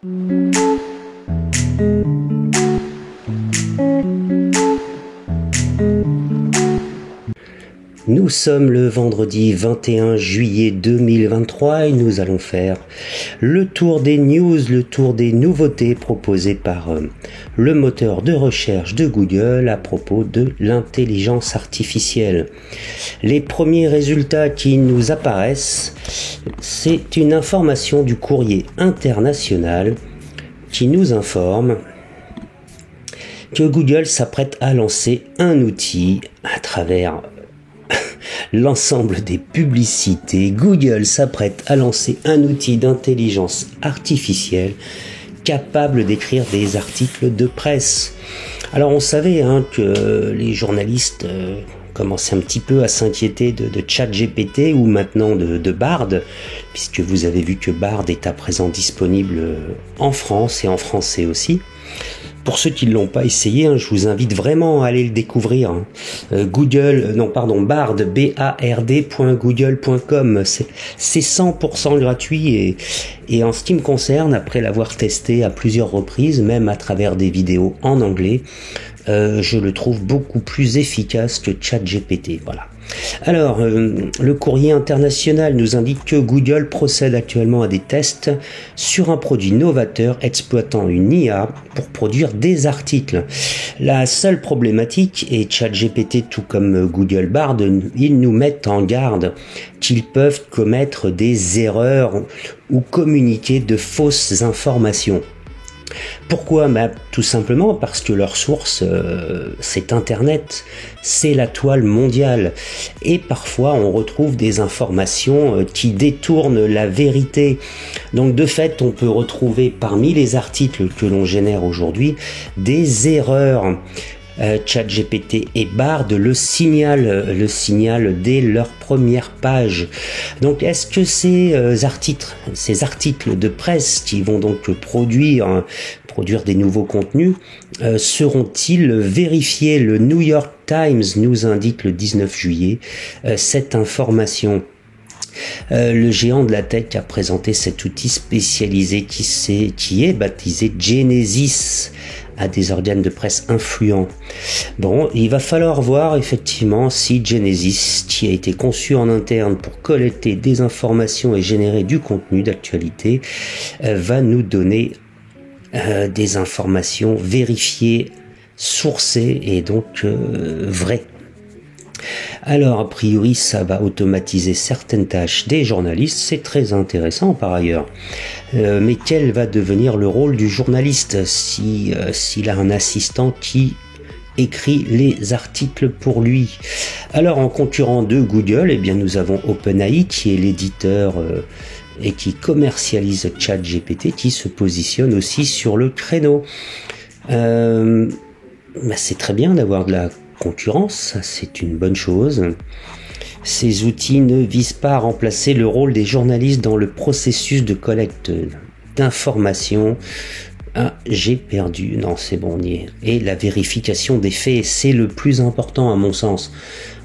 Nous sommes le vendredi 21 juillet 2023 et nous allons faire le tour des news, le tour des nouveautés proposées par le moteur de recherche de Google à propos de l'intelligence artificielle. Les premiers résultats qui nous apparaissent, c'est une information du Courrier international qui nous informe que Google s'apprête à lancer un outil à travers l'ensemble des publicités. Google s'apprête à lancer un outil d'intelligence artificielle capable d'écrire des articles de presse. Alors on savait que les journalistes commençaient un petit peu à s'inquiéter de ChatGPT ou maintenant de Bard, puisque vous avez vu que Bard est à présent disponible en France et en français aussi. Pour ceux qui ne l'ont pas essayé, je vous invite vraiment à aller le découvrir. Bard, bard.google.com. C'est 100% gratuit et en ce qui me concerne, après l'avoir testé à plusieurs reprises, même à travers des vidéos en anglais, je le trouve beaucoup plus efficace que ChatGPT. Voilà. Alors, le Courrier international nous indique que Google procède actuellement à des tests sur un produit novateur exploitant une IA pour produire des articles. La seule problématique, et ChatGPT tout comme Google Bard, ils nous mettent en garde qu'ils peuvent commettre des erreurs ou communiquer de fausses informations. Pourquoi ? Tout simplement parce que leur source, c'est Internet, c'est la toile mondiale. Et parfois, on retrouve des informations qui détournent la vérité. Donc, de fait, on peut retrouver parmi les articles que l'on génère aujourd'hui des erreurs. ChatGPT et Bard le signal dès leur première page. Donc est-ce que ces articles de presse qui vont donc produire des nouveaux contenus seront-ils vérifiés? Le New York Times nous indique le 19 juillet cette information. Le géant de la tech a présenté cet outil spécialisé qui est baptisé Genesis à des organes de presse influents. Bon, il va falloir voir effectivement si Genesis, qui a été conçu en interne pour collecter des informations et générer du contenu d'actualité, va nous donner des informations vérifiées, sourcées et donc vraies. Alors, a priori, ça va automatiser certaines tâches des journalistes, c'est très intéressant par ailleurs. Mais quel va devenir le rôle du journaliste s'il a un assistant qui écrit les articles pour lui? Alors, en concurrent de Google, nous avons OpenAI qui est l'éditeur et qui commercialise ChatGPT, qui se positionne aussi sur le créneau. C'est très bien d'avoir de la concurrence, c'est une bonne chose. Ces outils ne visent pas à remplacer le rôle des journalistes dans le processus de collecte d'informations. J'ai perdu. Non, c'est bon, on y est. Et la vérification des faits, c'est le plus important à mon sens.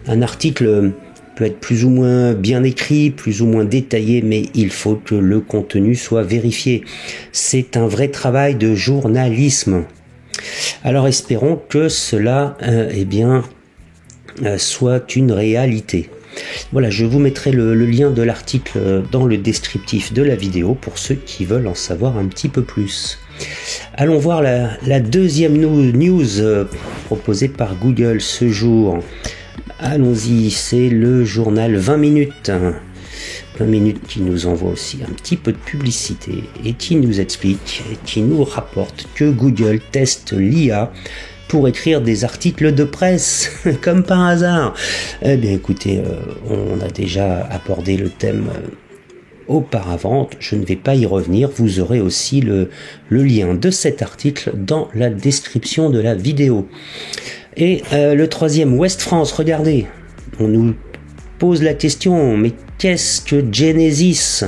Un article peut être plus ou moins bien écrit, plus ou moins détaillé, mais il faut que le contenu soit vérifié. C'est un vrai travail de journalisme. Alors espérons que cela soit une réalité. Voilà, je vous mettrai le lien de l'article dans le descriptif de la vidéo pour ceux qui veulent en savoir un petit peu plus. Allons voir la deuxième news proposée par Google ce jour. Allons-y, c'est le journal 20 minutes. 20 minutes qui nous envoie aussi un petit peu de publicité et qui nous explique et qui nous rapporte que Google teste l'IA pour écrire des articles de presse, comme par hasard. Eh bien écoutez, on a déjà abordé le thème auparavant, je ne vais pas y revenir, vous aurez aussi le lien de cet article dans la description de la vidéo. Et le troisième, Ouest France, regardez, on nous pose la question, mais qu'est-ce que Genesis?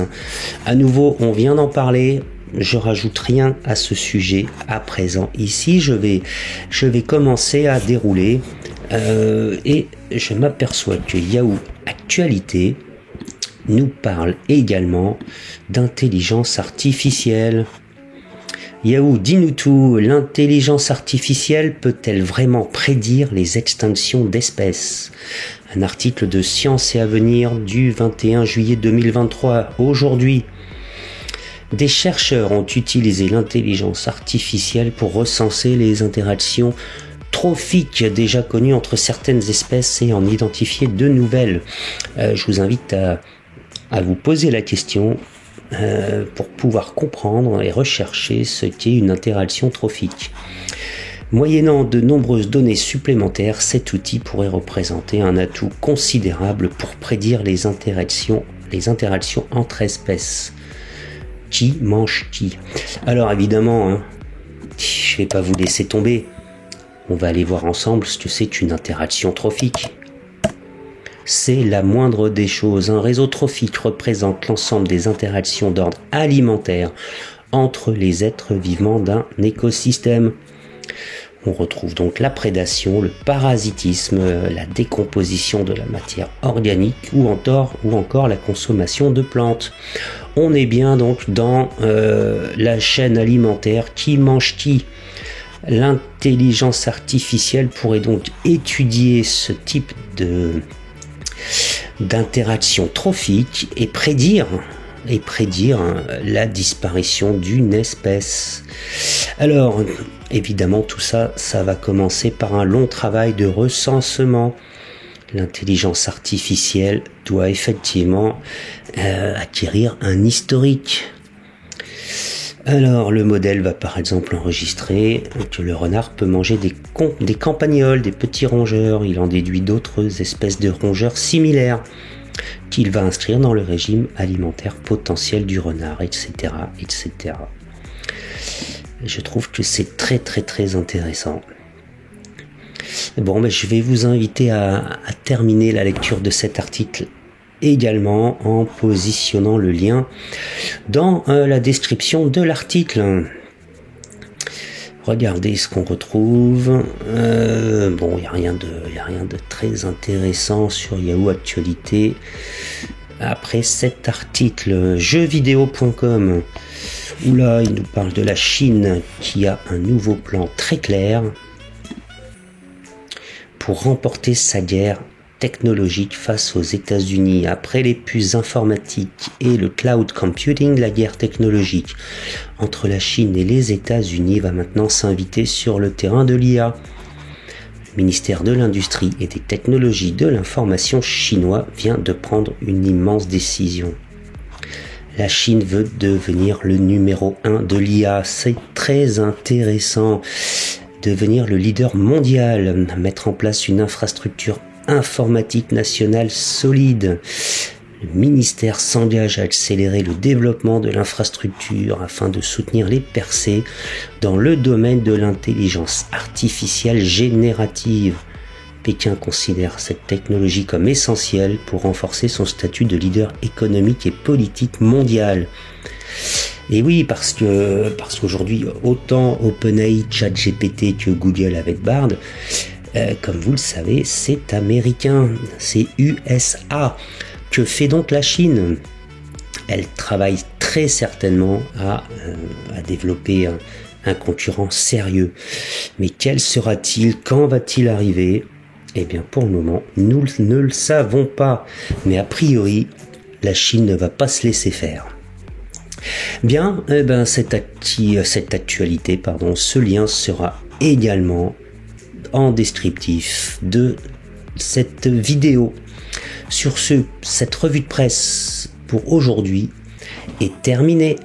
À nouveau, on vient d'en parler, je rajoute rien à ce sujet à présent. Ici, je vais commencer à dérouler et je m'aperçois que Yahoo Actualité nous parle également d'intelligence artificielle. Yahoo, dis-nous tout, l'intelligence artificielle peut-elle vraiment prédire les extinctions d'espèces? Un article de Science et Avenir du 21 juillet 2023. Aujourd'hui, des chercheurs ont utilisé l'intelligence artificielle pour recenser les interactions trophiques déjà connues entre certaines espèces et en identifier de nouvelles. Je vous invite à vous poser la question pour pouvoir comprendre et rechercher ce qu'est une interaction trophique. Moyennant de nombreuses données supplémentaires, cet outil pourrait représenter un atout considérable pour prédire les interactions entre espèces. Qui mange qui? Alors évidemment, je vais pas vous laisser tomber. On va aller voir ensemble ce que c'est qu'une interaction trophique. C'est la moindre des choses. Un réseau trophique représente l'ensemble des interactions d'ordre alimentaire entre les êtres vivants d'un écosystème. On retrouve donc la prédation, le parasitisme, la décomposition de la matière organique ou encore la consommation de plantes. On est bien donc dans la chaîne alimentaire. Qui mange qui? L'intelligence artificielle pourrait donc étudier ce type d'interaction trophique et prédire la disparition d'une espèce. Alors, évidemment, tout ça va commencer par un long travail de recensement. L'intelligence artificielle doit effectivement acquérir un historique. Alors, le modèle va par exemple enregistrer que le renard peut manger des campagnols, des petits rongeurs. Il en déduit d'autres espèces de rongeurs similaires qu'il va inscrire dans le régime alimentaire potentiel du renard, etc., etc. Je trouve que c'est très très très intéressant. Bon, je vais vous inviter à terminer la lecture de cet article également en positionnant le lien dans la description de l'article. Regardez ce qu'on retrouve. Bon, il n'y a rien de très intéressant sur Yahoo Actualité. Après cet article, jeuxvideo.com, où là, il nous parle de la Chine qui a un nouveau plan très clair pour remporter sa guerre technologique face aux États-Unis. Après les puces informatiques et le cloud computing, la guerre technologique entre la Chine et les États-Unis va maintenant s'inviter sur le terrain de l'IA. Le ministère de l'Industrie et des Technologies de l'Information chinois vient de prendre une immense décision. La Chine veut devenir le numéro 1 de l'IA. C'est très intéressant. Devenir le leader mondial, mettre en place une infrastructure informatique nationale solide. Le ministère s'engage à accélérer le développement de l'infrastructure afin de soutenir les percées dans le domaine de l'intelligence artificielle générative. Pékin considère cette technologie comme essentielle pour renforcer son statut de leader économique et politique mondial. Et oui, parce qu'aujourd'hui, autant OpenAI, ChatGPT que Google avec Bard, comme vous le savez, c'est américain, c'est USA. Que fait donc la Chine? Elle travaille très certainement à développer un concurrent sérieux. Mais quel sera-t-il? Quand va-t-il arriver? Eh bien, pour le moment, nous ne le savons pas. Mais a priori, la Chine ne va pas se laisser faire. Bien, cette actualité, ce lien sera également en descriptif de cette vidéo. Sur ce, cette revue de presse pour aujourd'hui est terminée.